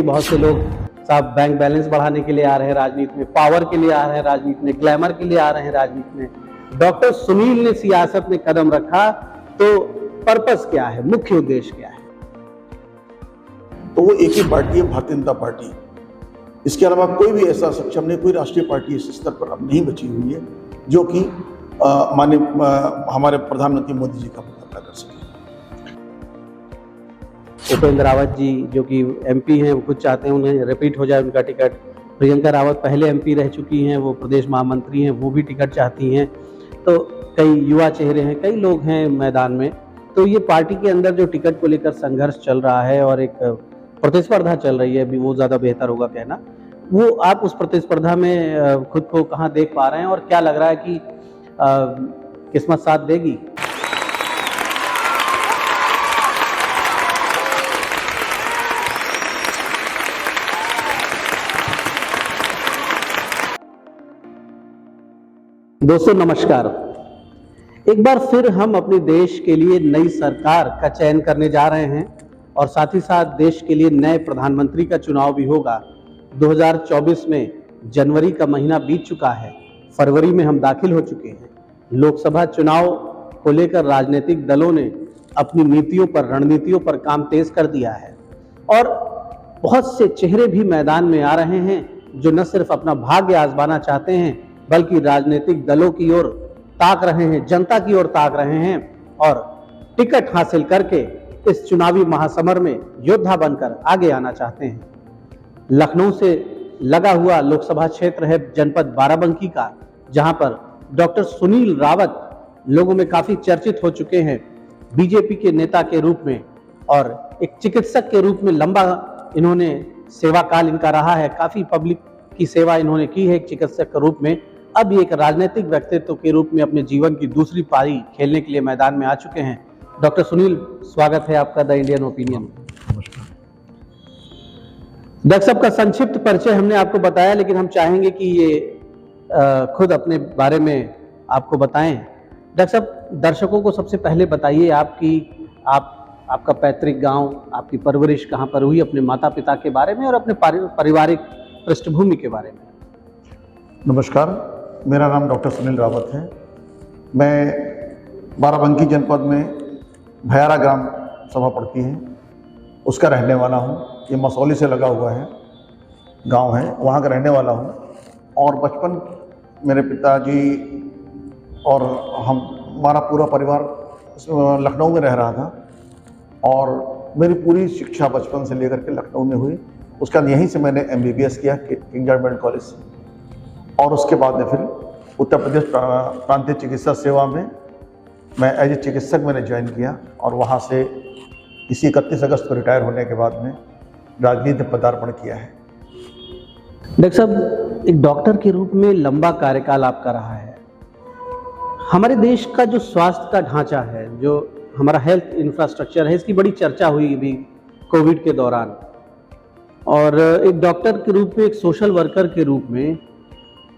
बहुत से लोग साहब बैंक बैलेंस बढ़ाने के लिए आ रहे हैं राजनीति में, पावर के लिए आ रहे हैं राजनीति में, ग्लैमर के लिए आ रहे हैं राजनीति में। डॉक्टर सुनील ने सियासत में कदम रखा तो पर्पस क्या है, मुख्य उद्देश्य क्या है? तो वो एक ही पार्टी है, भारतीय जनता पार्टी। इसके अलावा कोई भी ऐसा सक्षम नहीं, कोई राष्ट्रीय पार्टी इस स्तर पर अब नहीं बची हुई है जो कि माननीय हमारे प्रधानमंत्री मोदी जी का मुकाबला कर सके। उपेंद्र रावत जी जो कि एमपी हैं, वो खुद चाहते हैं उन्हें रिपीट हो जाए उनका टिकट। प्रियंका रावत पहले एमपी रह चुकी हैं, वो प्रदेश महामंत्री हैं, वो भी टिकट चाहती हैं। तो कई युवा चेहरे हैं, कई लोग हैं मैदान में। तो ये पार्टी के अंदर जो टिकट को लेकर संघर्ष चल रहा है और एक प्रतिस्पर्धा चल रही है, अभी वो ज़्यादा बेहतर होगा कहना, वो आप उस प्रतिस्पर्धा में खुद को कहाँ देख पा रहे हैं और क्या लग रहा है कि किस्मत साथ देगी? दोस्तों नमस्कार। एक बार फिर हम अपने देश के लिए नई सरकार का चयन करने जा रहे हैं और साथ ही साथ देश के लिए नए प्रधानमंत्री का चुनाव भी होगा। 2024 में जनवरी का महीना बीत चुका है, फरवरी में हम दाखिल हो चुके हैं। लोकसभा चुनाव को लेकर राजनीतिक दलों ने अपनी नीतियों पर, रणनीतियों पर काम तेज कर दिया है और बहुत से चेहरे भी मैदान में आ रहे हैं जो न सिर्फ अपना भाग्य आजमाना चाहते हैं बल्कि राजनीतिक दलों की ओर ताक रहे हैं, जनता की ओर ताक रहे हैं और टिकट हासिल करके इस चुनावी महासमर में योद्धा बनकर आगे आना चाहते हैं। लखनऊ से लगा हुआ लोकसभा क्षेत्र है जनपद बाराबंकी का, जहां पर डॉक्टर सुनील रावत लोगों में काफी चर्चित हो चुके हैं बीजेपी के नेता के रूप में और एक चिकित्सक के रूप में लंबा इन्होंने सेवा काल इनका रहा है। काफी पब्लिक की सेवा इन्होंने की है एक चिकित्सक के रूप में। अब एक राजनीतिक व्यक्तित्व के रूप में अपने जीवन की दूसरी पारी खेलने के लिए मैदान में आ चुके हैं। डॉक्टर सुनील, स्वागत है आपका द इंडियन ओपिनियन। डॉक्टर साहब का संक्षिप्त परिचय हमने आपको बताया, लेकिन हम चाहेंगे कि ये खुद अपने बारे में आपको बताएं। डॉक्टर साहब, दर्शकों को सबसे पहले बताइए आपका पैतृक गांव, आपकी परवरिश कहाँ पर हुई, अपने माता पिता के बारे में और अपने पारिवारिक पृष्ठभूमि के बारे में। नमस्कार, मेरा नाम डॉक्टर सुनील रावत है। मैं बाराबंकी जनपद में भयारा ग्राम सभा पड़ती है, उसका रहने वाला हूँ। ये मसौली से लगा हुआ है गांव है, वहाँ का रहने वाला हूँ। और बचपन मेरे पिताजी और हमारा पूरा परिवार लखनऊ में रह रहा था और मेरी पूरी शिक्षा बचपन से लेकर के लखनऊ में हुई। उसके बाद यहीं से मैंने MBBS किया किंग जॉर्ज मेडिकल कॉलेज से, और उसके बाद में फिर उत्तर प्रदेश प्रांतीय चिकित्सा सेवा में मैं एज ए चिकित्सक मैंने ज्वाइन किया और वहाँ से इसी 31 अगस्त को रिटायर होने के बाद में राजनीति में पदार्पण किया है। डॉक्टर साहब, एक डॉक्टर के रूप में लंबा कार्यकाल आपका रहा है। हमारे देश का जो स्वास्थ्य का ढांचा है, जो हमारा हेल्थ इंफ्रास्ट्रक्चर है, इसकी बड़ी चर्चा हुई अभी कोविड के दौरान। और एक डॉक्टर के रूप में, एक सोशल वर्कर के रूप में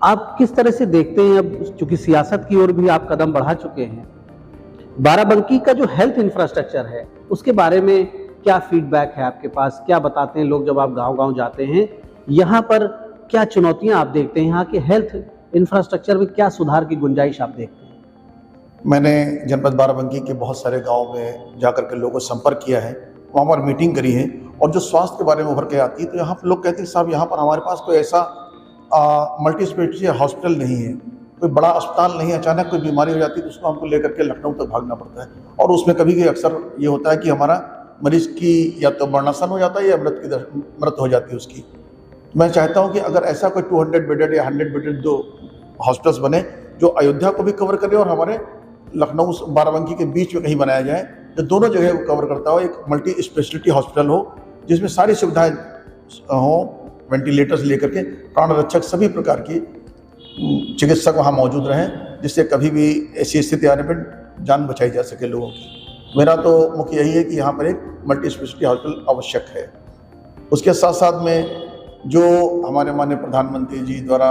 आप किस तरह से देखते हैं, अब चूंकि सियासत की ओर भी आप कदम बढ़ा चुके हैं, बाराबंकी का जो हेल्थ इंफ्रास्ट्रक्चर है उसके बारे में क्या फीडबैक है आपके पास? क्या बताते हैं लोग जब आप गांव-गांव जाते हैं? यहाँ पर क्या चुनौतियाँ आप देखते हैं? यहाँ के हेल्थ इंफ्रास्ट्रक्चर में क्या सुधार की गुंजाइश आप देखते हैं? मैंने जनपद बाराबंकी के बहुत सारे गाँव में जाकर के लोगों से संपर्क किया है, वहाँ पर मीटिंग करी है और जो स्वास्थ्य के बारे में उभर के आती है तो यहाँ पर लोग कहते हैं साहब यहाँ पर हमारे पास कोई ऐसा मल्टी स्पेशलिटी हॉस्पिटल नहीं है, कोई बड़ा अस्पताल नहीं है। अचानक कोई बीमारी हो जाती है तो उसको हमको लेकर के लखनऊ तक भागना पड़ता है और उसमें कभी अक्सर ये होता है कि हमारा मरीज की या तो मरणासन हो जाता है या मृत हो जाती है उसकी। मैं चाहता हूँ कि अगर ऐसा कोई 200 बेडेड या 100 बेडेड जो हॉस्पिटल्स बने जो अयोध्या को भी कवर करे और हमारे लखनऊ बाराबंकी के बीच में कहीं बनाया जाए जो दोनों जगह को कवर करता हो, एक मल्टी स्पेशलिटी हॉस्पिटल हो जिसमें सारी सुविधाएं हों, वेंटिलेटर्स लेकर के प्राण रक्षक सभी प्रकार की चिकित्सक वहाँ मौजूद रहें, जिससे कभी भी ऐसी स्थिति आने पर जान बचाई जा सके लोगों की। मेरा तो मुख्य यही है कि यहाँ पर एक मल्टी स्पेशलिटी हॉस्पिटल आवश्यक है। उसके साथ साथ में जो हमारे माननीय प्रधानमंत्री जी द्वारा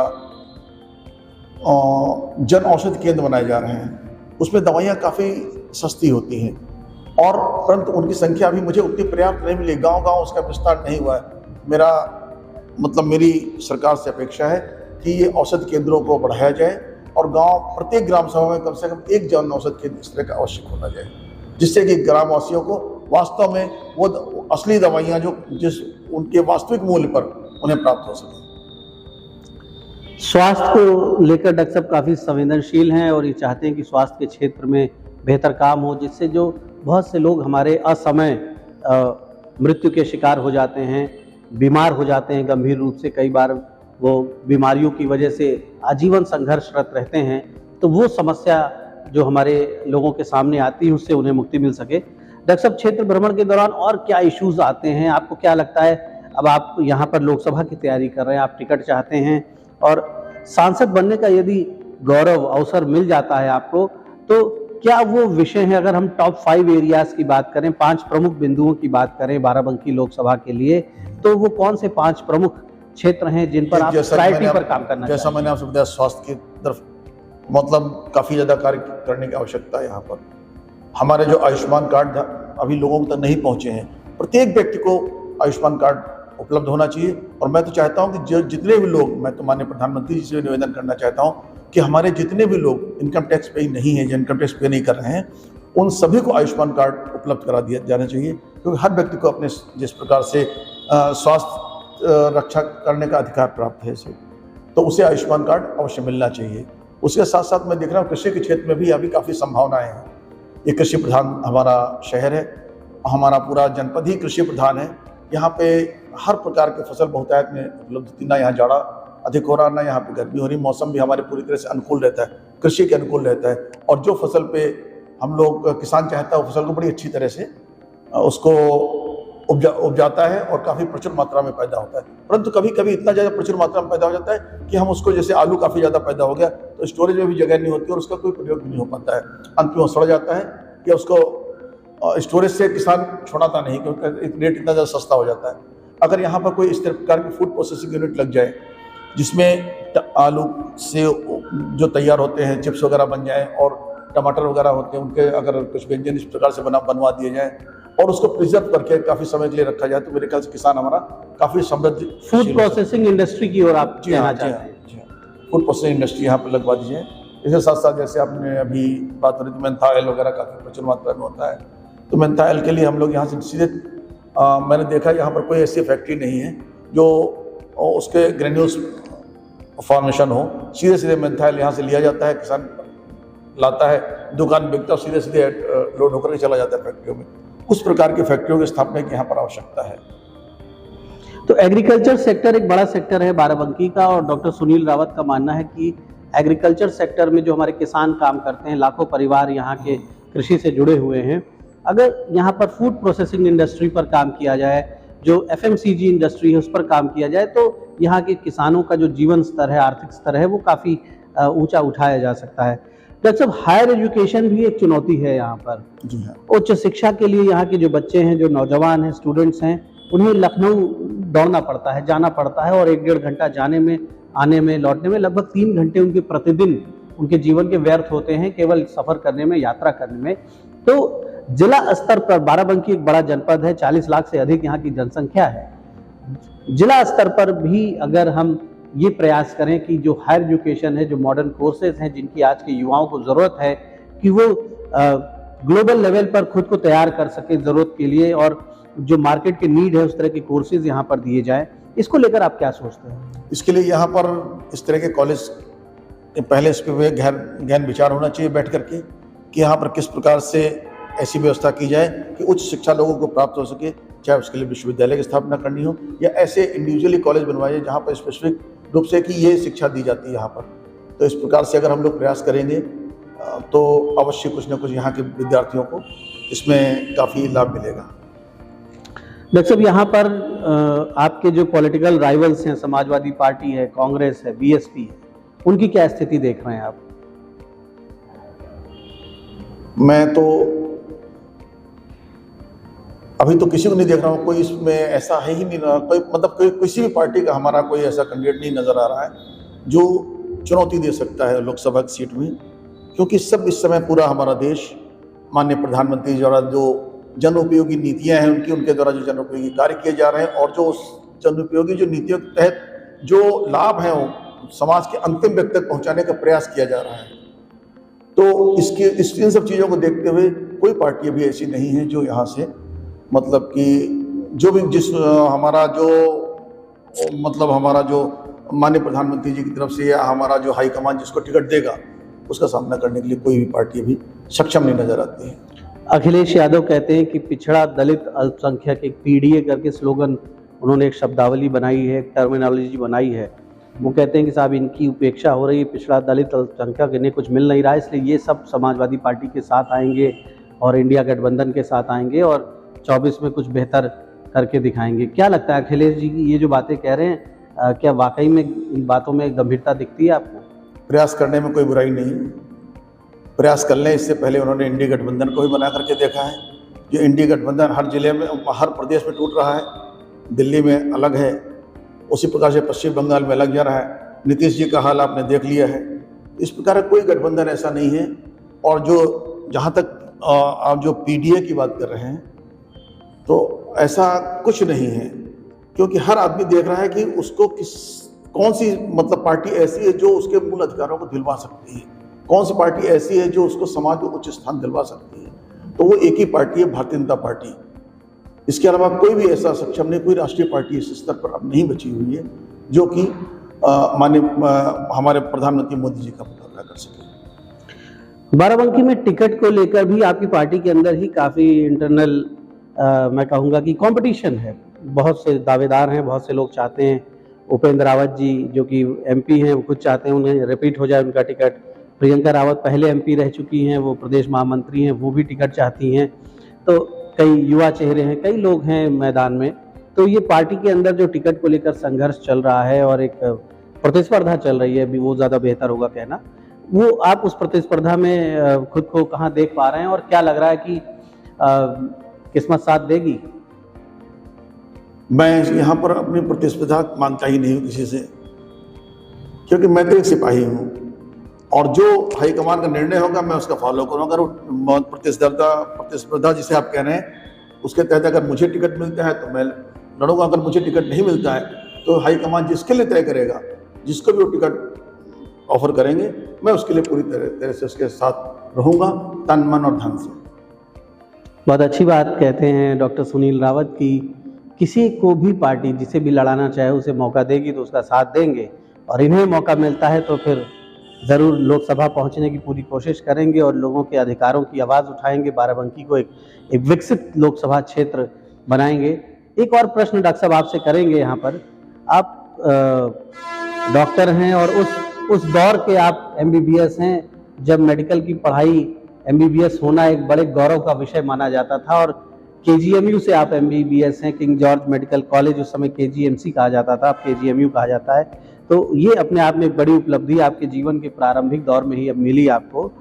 जन औषधि केंद्र बनाए जा रहे हैं उसमें दवाइयाँ काफ़ी सस्ती होती हैं और परंतु उनकी संख्या अभी मुझे उतनी पर्याप्त नहीं मिली। गांव-गांव उसका विस्तार नहीं हुआ है। मेरा मतलब मेरी सरकार से अपेक्षा है कि ये औषध केंद्रों को बढ़ाया जाए और प्रत्येक ग्राम सभा में कम से कम एक जन औषध केंद्र इस तरह का आवश्यक होना जाए, जिससे कि ग्रामवासियों को वास्तव में वो असली दवाइयाँ जो जिस उनके वास्तविक मूल्य पर उन्हें प्राप्त हो सके। स्वास्थ्य को लेकर डॉक्टर साहब काफ़ी संवेदनशील हैं और ये चाहते हैं कि स्वास्थ्य के क्षेत्र में बेहतर काम हो, जिससे जो बहुत से लोग हमारे असमय मृत्यु के शिकार हो जाते हैं, बीमार हो जाते हैं गंभीर रूप से, कई बार वो बीमारियों की वजह से आजीवन संघर्षरत रहते हैं, तो वो समस्या जो हमारे लोगों के सामने आती है उससे उन्हें मुक्ति मिल सके। डॉक्टर साहब, क्षेत्र भ्रमण के दौरान और क्या इश्यूज आते हैं, आपको क्या लगता है? अब आप यहाँ पर लोकसभा की तैयारी कर रहे हैं, आप टिकट चाहते हैं और सांसद बनने का यदि गौरव अवसर मिल जाता है आपको, तो क्या वो विषय है, अगर हम टॉप 5 एरियाज की बात करें, 5 प्रमुख बिंदुओं की बात करें बाराबंकी लोकसभा के लिए, तो वो कौन से 5 प्रमुख क्षेत्र हैं जिन पर आप प्रायोरिटी पर काम करना? जैसा मैंने आपसे बताया, स्वास्थ्य की तरफ मतलब काफ़ी ज़्यादा कार्य करने की आवश्यकता है। यहाँ पर हमारे जो आयुष्मान कार्ड अभी लोगों तक नहीं पहुँचे हैं, प्रत्येक व्यक्ति को आयुष्मान कार्ड उपलब्ध होना चाहिए। और मैं तो चाहता हूँ कि जितने भी लोग, मैं तो माननीय प्रधानमंत्री जी से निवेदन करना चाहता हूँ कि हमारे जितने भी लोग इनकम टैक्स पे नहीं है, जो इनकम टैक्स पे नहीं कर रहे हैं, उन सभी को आयुष्मान कार्ड उपलब्ध करा दिया जाना चाहिए, क्योंकि हर व्यक्ति को अपने जिस प्रकार से स्वास्थ्य रक्षा करने का अधिकार प्राप्त है इसे, तो उसे आयुष्मान कार्ड अवश्य मिलना चाहिए। उसके साथ साथ मैं देख रहा हूँ कृषि के क्षेत्र में भी अभी काफ़ी संभावनाएं हैं। ये कृषि प्रधान हमारा शहर है, हमारा पूरा जनपद ही कृषि प्रधान है। यहाँ पे हर प्रकार की फसल बहुतायत में उपलब्ध थी, ना यहाँ जाड़ा अधिक हो रहा, ना यहाँ पे गर्मी हो रही, मौसम भी हमारे पूरी तरह से अनुकूल रहता है, कृषि के अनुकूल रहता है। और जो फसल पे हम लोग किसान चाहता है वो फसल को बड़ी अच्छी तरह से उसको उपजाता है और काफ़ी प्रचुर मात्रा में पैदा होता है। परंतु कभी कभी इतना ज़्यादा प्रचुर मात्रा में पैदा हो जाता है कि हम उसको, जैसे आलू काफ़ी ज़्यादा पैदा हो गया तो स्टोरेज में भी जगह नहीं होती और उसका कोई प्रयोग भी नहीं हो पाता है, अंत में वो सड़ जाता है या उसको स्टोरेज से किसान छोड़ाता नहीं, क्योंकि रेट इतना ज़्यादा सस्ता हो जाता है। अगर यहाँ पर कोई इस प्रकार की फूड प्रोसेसिंग यूनिट लग जाए जिसमें आलू से जो तैयार होते हैं चिप्स वगैरह बन जाए और टमाटर वगैरह होते हैं उनके अगर कुछ व्यंजन इस प्रकार से बनवा दिए जाए और उसको प्रिजर्व करके काफ़ी समय के लिए रखा जाए, तो मेरे ख्याल से किसान हमारा काफ़ी समृद्ध फूड प्रोसेसिंग इंडस्ट्री की ओर आप कहना चाहते हैं? फूड प्रोसेसिंग इंडस्ट्री यहाँ पर लगवा दीजिए। इसके साथ साथ जैसे आपने अभी बात करी, मेंथा ऑयल वगैरह काफ़ी प्रचुर मात्रा में होता है, तो मेंथा ऑयल के लिए हम लोग यहाँ से सीधे मैंने देखा यहाँ पर कोई ऐसी फैक्ट्री नहीं है जो उसके ग्रेन्यूल्स फॉर्मेशन हो, सीधे सीधे मेंथा ऑयल यहाँ से लिया जाता है, किसान लाता है, दुकान बिकता है, सीधे सीधे लोड होकर के चला जाता है फैक्ट्रियों में। उस प्रकार की फैक्ट्रियों की स्थापना की यहाँ पर आवश्यकता है। तो एग्रीकल्चर सेक्टर एक बड़ा सेक्टर है बाराबंकी का, और डॉक्टर सुनील रावत का मानना है कि एग्रीकल्चर सेक्टर में जो हमारे किसान काम करते हैं, लाखों परिवार यहाँ के कृषि से जुड़े हुए हैं, अगर यहाँ पर फूड प्रोसेसिंग इंडस्ट्री पर काम किया जाए, जो FMCG इंडस्ट्री है उस पर काम किया जाए, तो यहाँ के किसानों का जो जीवन स्तर है, आर्थिक स्तर है, वो काफ़ी ऊंचा उठाया जा सकता है। डॉक्टर साहब, हायर एजुकेशन भी एक चुनौती है यहाँ पर। जी हाँ। उच्च शिक्षा के लिए यहाँ के जो बच्चे हैं, जो नौजवान हैं, स्टूडेंट्स हैं, उन्हें लखनऊ दौड़ना पड़ता है, जाना पड़ता है, और 1-1.5 घंटा जाने में, आने में, लौटने में लगभग 3 घंटे उनके प्रतिदिन उनके जीवन के व्यर्थ होते हैं केवल सफ़र करने में, यात्रा करने में। तो जिला स्तर पर बाराबंकी एक बड़ा जनपद है, 40 लाख से अधिक यहाँ की जनसंख्या है। जिला स्तर पर भी अगर हम ये प्रयास करें कि जो हायर एजुकेशन है, जो मॉडर्न कोर्सेज हैं, जिनकी आज के युवाओं को ज़रूरत है कि वो ग्लोबल लेवल पर खुद को तैयार कर सके ज़रूरत के लिए, और जो मार्केट की नीड है उस तरह के कोर्सेज यहाँ पर दिए जाए, इसको लेकर आप क्या सोचते हैं? इसके लिए यहाँ पर इस तरह के कॉलेज पहले इस पर गहन विचार होना चाहिए बैठ करके कि यहाँ पर किस प्रकार से ऐसी व्यवस्था की जाए कि उच्च शिक्षा लोगों को प्राप्त हो सके, चाहे उसके लिए विश्वविद्यालय की स्थापना करनी हो या ऐसे इंडिविजुअली कॉलेज बनवाए जहाँ पर स्पेसिफिक रूप से कि ये शिक्षा दी जाती है यहाँ पर। तो इस प्रकार से अगर हम लोग प्रयास करेंगे तो अवश्य कुछ न कुछ यहाँ के विद्यार्थियों को इसमें काफ़ी लाभ मिलेगा। डॉक्टर साहब, यहाँ पर आपके जो पॉलिटिकल राइवल्स हैं, समाजवादी पार्टी है, कांग्रेस है, BSP है, उनकी क्या स्थिति देख रहे हैं आप? मैं तो अभी तो किसी को नहीं देख रहा हूँ, कोई इसमें ऐसा है ही नहीं, कोई मतलब किसी भी पार्टी का हमारा कोई ऐसा कैंडिडेट नहीं नज़र आ रहा है जो चुनौती दे सकता है लोकसभा की सीट में, क्योंकि सब इस समय पूरा हमारा देश माननीय प्रधानमंत्री द्वारा जो जन उपयोगी नीतियाँ हैं उनके द्वारा जो जन उपयोगी कार्य किए जा रहे हैं और जो उस जनोपयोगी जो नीतियों के तहत जो लाभ है वो समाज के अंतिम व्यक्ति तक पहुंचाने का प्रयास किया जा रहा है। तो इन सब चीज़ों को देखते हुए कोई पार्टी अभी ऐसी नहीं है जो यहाँ से मतलब कि जो भी हमारा जो माननीय प्रधानमंत्री जी की तरफ से या हमारा जो हाईकमान जिसको टिकट देगा उसका सामना करने के लिए कोई भी पार्टी अभी सक्षम नहीं नजर आती है। अखिलेश यादव कहते हैं कि पिछड़ा दलित अल्पसंख्यक, एक पीडीए करके स्लोगन उन्होंने एक शब्दावली बनाई है, एक टर्मिनोलॉजी बनाई है। वो कहते हैं कि साहब इनकी उपेक्षा हो रही है, पिछड़ा दलित अल्पसंख्यक, इन्हें कुछ मिल नहीं रहा है, इसलिए ये सब समाजवादी पार्टी के साथ आएंगे और इंडिया गठबंधन के साथ आएंगे और 24 में कुछ बेहतर करके दिखाएंगे। क्या लगता है अखिलेश जी की ये जो बातें कह रहे हैं, क्या वाकई में इन बातों में गंभीरता दिखती है आपको? प्रयास करने में कोई बुराई नहीं, प्रयास कर लें। इससे पहले उन्होंने इंडिया गठबंधन को भी बना करके देखा है। जो इंडिया गठबंधन हर जिले में, हर प्रदेश में टूट रहा है, दिल्ली में अलग है, उसी प्रकार से पश्चिम बंगाल में अलग जा रहा है। नीतीश जी का हाल आपने देख लिया है। इस प्रकार कोई गठबंधन ऐसा नहीं है। और जो जहाँ तक आप जो पीडीए की बात कर रहे हैं तो ऐसा कुछ नहीं है, क्योंकि हर आदमी देख रहा है कि उसको कौन सी मतलब पार्टी ऐसी है जो उसके मूल अधिकारों को दिलवा सकती है, कौन सी पार्टी ऐसी है जो उसको समाज में उच्च स्थान दिलवा सकती है। तो वो एक ही पार्टी है, भारतीय जनता पार्टी। इसके अलावा कोई भी ऐसा सक्षम नहीं, कोई राष्ट्रीय पार्टी इस स्तर पर अब नहीं बची हुई है जो कि हमारे प्रधानमंत्री मोदी जी का मुकाबला कर सके। बाराबंकी में टिकट को लेकर भी आपकी पार्टी के अंदर ही काफ़ी इंटरनल मैं कहूँगा कि कंपटीशन है। बहुत से दावेदार हैं, बहुत से लोग चाहते हैं। उपेंद्र रावत जी जो कि एमपी हैं, वो खुद चाहते हैं उन्हें रिपीट हो जाए उनका टिकट। प्रियंका रावत पहले एमपी रह चुकी हैं, वो प्रदेश महामंत्री हैं, वो भी टिकट चाहती हैं। तो कई युवा चेहरे हैं, कई लोग हैं मैदान में। तो ये पार्टी के अंदर जो टिकट को लेकर संघर्ष चल रहा है और एक प्रतिस्पर्धा चल रही है, अभी वो ज़्यादा बेहतर होगा कहना, वो आप उस प्रतिस्पर्धा में खुद को कहाँ देख पा रहे हैं और क्या लग रहा है कि किस्मत साथ देगी? मैं यहाँ पर अपनी प्रतिस्पर्धा मानता ही नहीं हूँ किसी से, क्योंकि मैं तो एक सिपाही हूँ और जो हाईकमान का निर्णय होगा मैं उसका फॉलो करूँगा। अगर प्रतिस्पर्धा जिसे आप कह रहे हैं उसके तहत अगर मुझे टिकट मिलता है तो मैं लड़ूंगा, अगर मुझे टिकट नहीं मिलता है तो हाईकमान जिसके लिए तय करेगा, जिसको भी वो टिकट ऑफर करेंगे, मैं उसके लिए पूरी तरह से उसके साथ रहूँगा, तन मन और धन से। बहुत अच्छी बात कहते हैं डॉक्टर सुनील रावत की किसी को भी पार्टी जिसे भी लड़ाना चाहे उसे मौका देगी तो उसका साथ देंगे, और इन्हें मौका मिलता है तो फिर ज़रूर लोकसभा पहुंचने की पूरी कोशिश करेंगे और लोगों के अधिकारों की आवाज़ उठाएंगे। बाराबंकी को एक विकसित लोकसभा क्षेत्र बनाएंगे। एक और प्रश्न डॉक्टर साहब आपसे करेंगे यहाँ पर। आप डॉक्टर हैं और उस दौर के आप MBBS हैं जब मेडिकल की पढ़ाई, MBBS होना एक बड़े गौरव का विषय माना जाता था, और KGMU से आप MBBS हैं, किंग जॉर्ज मेडिकल कॉलेज, उस समय KGMC कहा जाता था, अब KGMU कहा जाता है। तो ये अपने आप में एक बड़ी उपलब्धि आपके जीवन के प्रारंभिक दौर में ही अब मिली आपको।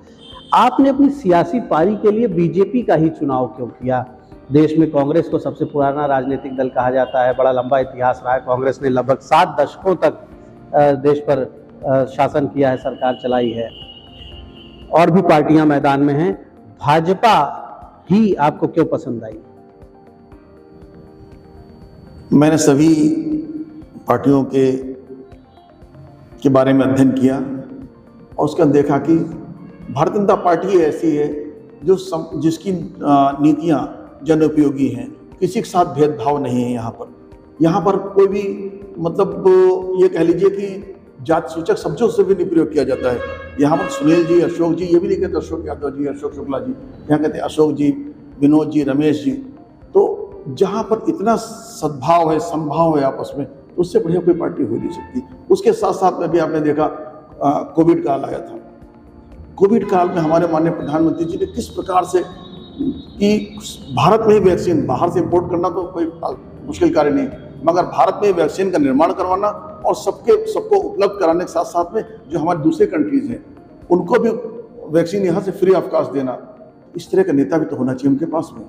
आपने अपनी सियासी पारी के लिए बीजेपी का ही चुनाव क्यों किया? देश में कांग्रेस को सबसे पुराना राजनीतिक दल कहा जाता है, बड़ा लंबा इतिहास रहा है। कांग्रेस ने लगभग 7 दशकों तक देश पर शासन किया है, सरकार चलाई है, और भी पार्टियां मैदान में हैं। भाजपा ही आपको क्यों पसंद आई? मैंने सभी पार्टियों के बारे में अध्ययन किया और उसके अंदर देखा कि भारतीय जनता पार्टी ऐसी है जिसकी नीतियां जनोपयोगी हैं, किसी के साथ भेदभाव नहीं है। यहाँ पर कोई भी मतलब ये कह लीजिए कि जात सूचक शब्दों से भी नहीं प्रयोग किया जाता है। यहाँ पर सुनील जी, अशोक जी, ये भी नहीं कहते अशोक यादव जी, अशोक शुक्ला जी, यहाँ कहते हैं अशोक जी, विनोद जी, रमेश जी। तो जहाँ पर इतना सद्भाव है, समभाव है आपस में, उससे बढ़िया कोई पार्टी हो नहीं सकती। उसके साथ साथ में भी आपने देखा कोविड काल आया था। कोविड काल में हमारे माननीय प्रधानमंत्री जी ने किस प्रकार से कि भारत में ही वैक्सीन, बाहर से इम्पोर्ट करना तो कोई मुश्किल कार्य नहीं, मगर भारत में वैक्सीन का निर्माण करवाना और सबको उपलब्ध कराने के साथ साथ में जो हमारे दूसरे कंट्रीज हैं उनको भी वैक्सीन यहाँ से फ्री ऑफ कॉस्ट देना, इस तरह का नेता भी तो होना चाहिए उनके पास में,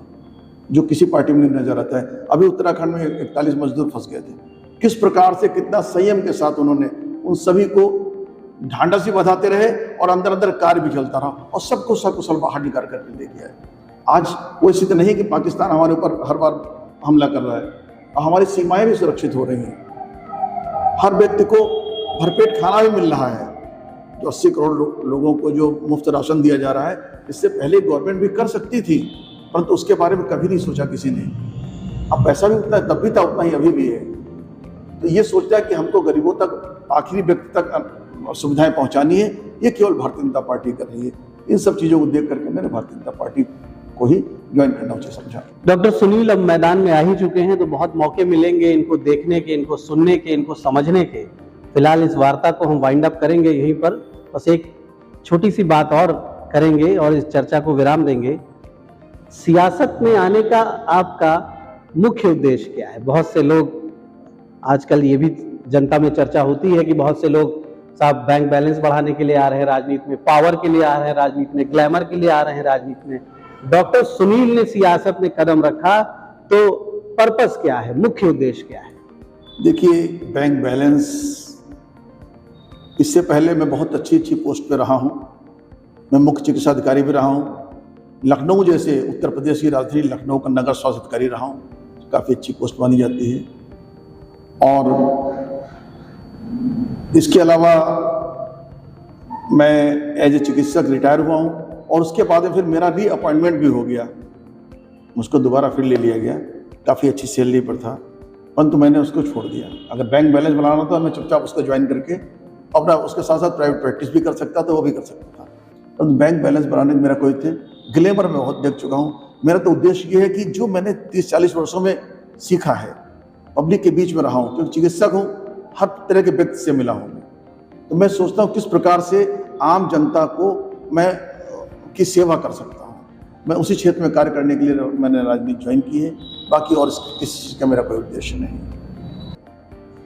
जो किसी पार्टी में नहीं नजर आता है। अभी उत्तराखंड में 41 मजदूर फंस गए थे, किस प्रकार से कितना संयम के साथ उन्होंने उन सभी को ढांढस भी बधाते रहे और अंदर अंदर कार्य भी चलता रहा और सबको सकुशल बाहर निकाल करके ले गया है। आज वो स्थिति नहीं कि पाकिस्तान हमारे ऊपर हर बार हमला कर रहा है। हमारी सीमाएं भी सुरक्षित हो रही हैं। हर व्यक्ति को भरपेट खाना भी मिल रहा है। जो 80 करोड़ लोगों को जो मुफ्त राशन दिया जा रहा है, इससे पहले गवर्नमेंट भी कर सकती थी, परंतु उसके बारे में कभी नहीं सोचा किसी ने। अब पैसा भी उतना तब भी था, उतना ही अभी भी है। तो ये सोचता है कि हमको गरीबों तक, आखिरी व्यक्ति तक सुविधाएं पहुंचानी है, ये केवल भारतीय जनता पार्टी कर रही है। इन सब चीज़ों को देख करके मैंने भारतीय जनता पार्टी को ही ज्वाइन करना उचित समझा। डॉक्टर सुनील अब मैदान में आ ही चुके हैं, तो बहुत मौके मिलेंगे इनको देखने के, इनको सुनने के, इनको समझने के। फिलहाल इस वार्ता को हम वाइंड अप करेंगे यहीं पर। बस एक छोटी सी बात और करेंगे और इस चर्चा को विराम देंगे। सियासत में आने का आपका मुख्य उद्देश्य क्या है? बहुत से लोग, आजकल ये भी जनता में चर्चा होती है कि बहुत से लोग साहब बैंक बैलेंस बढ़ाने के लिए आ रहे हैं राजनीति में, पावर के लिए आ रहे हैं राजनीति में, ग्लैमर के लिए आ रहे हैं राजनीति में। डॉक्टर सुनील ने सियासत में कदम रखा, तो पर्पस क्या है, मुख्य उद्देश्य क्या है? देखिए, बैंक बैलेंस, इससे पहले मैं बहुत अच्छी पोस्ट पे रहा हूँ। मैं मुख्य चिकित्सा अधिकारी भी रहा हूँ। लखनऊ जैसे उत्तर प्रदेश की राजधानी लखनऊ का नगर स्वास्थ्य अधिकारी रहा हूँ, काफ़ी अच्छी पोस्ट मानी जाती है। और इसके अलावा मैं एज ए चिकित्सक रिटायर हुआ हूँ, और उसके बाद में फिर मेरा रीअपॉइंटमेंट भी हो गया, मुझको दोबारा फिर ले लिया गया। काफ़ी अच्छी सैलरी पर था, परंतु मैंने उसको छोड़ दिया। अगर बैंक बैलेंस बनाना था, मैं चुपचाप उसको ज्वाइन करके अपना उसके साथ साथ प्राइवेट प्रैक्टिस भी कर सकता था, वो भी कर सकता था। परंतु बैंक बैलेंस बनाने में मेरा कोई थे ग्लैमर में बहुत देख चुका हूँ। मेरा तो उद्देश्य ये है कि जो मैंने 30-40 वर्षों में सीखा है, पब्लिक के बीच में रहा हूँ, क्योंकि चिकित्सक हूँ, हर तरह के व्यक्ति से मिला हूँ मैं, तो मैं सोचता हूँ किस प्रकार से आम जनता को मैं की सेवा कर सकता हूँ। मैं उसी क्षेत्र में कार्य करने के लिए मैंने राजनीति ज्वाइन की है। बाकी और किसी चीज़ का मेरा कोई उद्देश्य नहीं है।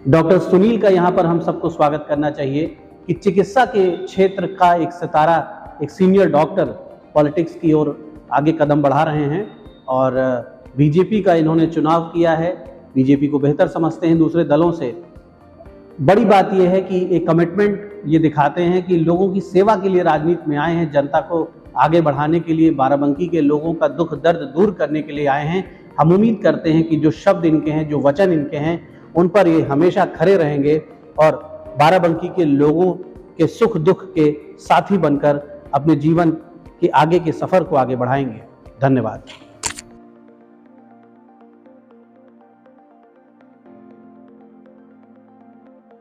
डॉक्टर सुनील का यहाँ पर हम सबको स्वागत करना चाहिए कि चिकित्सा के क्षेत्र का एक सितारा, एक सीनियर डॉक्टर पॉलिटिक्स की ओर आगे कदम बढ़ा रहे हैं, और बीजेपी का इन्होंने चुनाव किया है। बीजेपी को बेहतर समझते हैं दूसरे दलों से। बड़ी बात यह है कि एक कमिटमेंट ये दिखाते हैं कि लोगों की सेवा के लिए राजनीति में आए हैं, जनता को आगे बढ़ाने के लिए, बाराबंकी के लोगों का दुख दर्द दूर करने के लिए आए हैं। हम उम्मीद करते हैं कि जो शब्द इनके हैं, जो वचन इनके हैं, उन पर ये हमेशा खरे रहेंगे और बाराबंकी के लोगों के सुख दुख के साथी बनकर अपने जीवन के आगे के सफर को आगे बढ़ाएंगे। धन्यवाद।